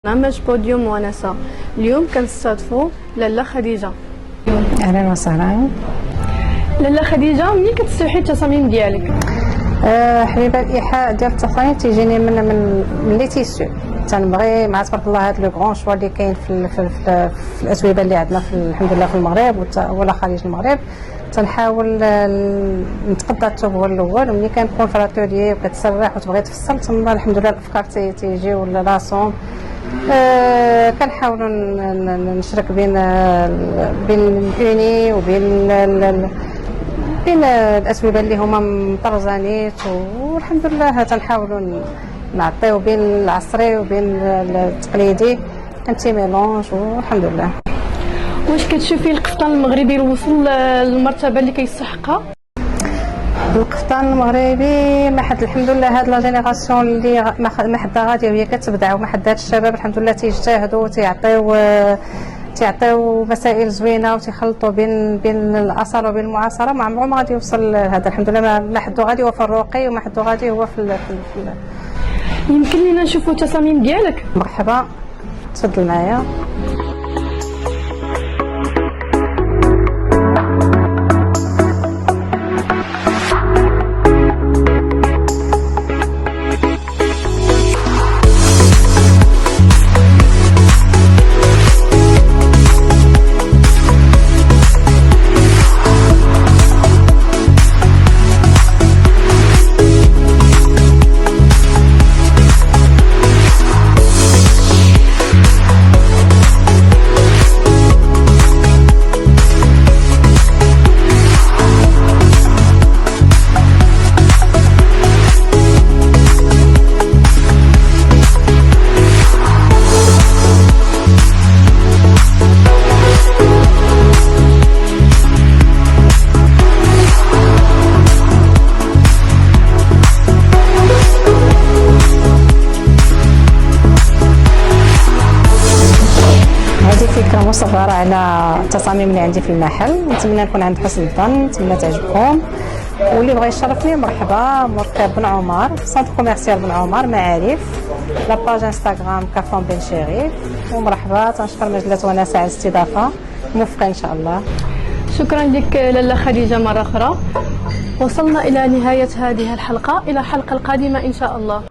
برنامج بوديوم ونساء. اليوم كنستضيفوا لاله خديجه. اهلا وسهلا. لاله خديجه، منين كتستوحي التصاميم ديالك؟ حبيبه، الايحاء ديال التصاميم تيجيني من لي تيسو. تنبغي مع تبارك الله هذا لو كغون شوا اللي كاين في الاسوبه اللي عندنا الحمد لله في المغرب ولا خارج المغرب. تنحاول نتقدى الثوب هو الاول، وملي كنكون في الاتوليي وكتسرح وتبغي تفصل تما الحمد لله الافكار تيجيو لراسهم. كنحاولوا نشرك بين البيوني وبين الاسوبه اللي هما مطرزانيت، والحمد لله تنحاولوا نعطيو بين العصري وبين التقليدي كنتي ميلونج، والحمد لله. واش كتشوفي القفطان المغربي وصل للمرتبه اللي كيستحقها؟ القفطان المغربي ما حد الحمد لله هاد لا جينيراسيون اللي ما حدا غادي وهي كتبدع، وما حد هاد الشباب الحمد لله تيجتهدوا تيعطيو مسائل زوينه وتيخلطوا بين الاصاله وبين المعاصره. ما عمره ما غادي يوصل هذا الحمد لله. ما حدو غادي هو في الرقي، وما حدو غادي هو في يمكن لينا نشوفوا التصاميم ديالك؟ مرحبا، تفضل معايا. فكرة مصغرة على التصاميم اللي عندي في المحل. نتمنى نكون عند حسن الظن، نتمنى تعجبكم، واللي بغى يشرفني مرحبا. مركب بن عمر، سونتر كوميرسيال بن عمر، معارف، لاباج انستغرام كافون بن شريف، ومرحبا. تنشكر مجلة ونساء على الاستضافة، موفقة ان شاء الله. شكرا لك لاله خديجه مرة أخرى. وصلنا إلى نهاية هذه الحلقة، إلى الحلقة القادمة إن شاء الله.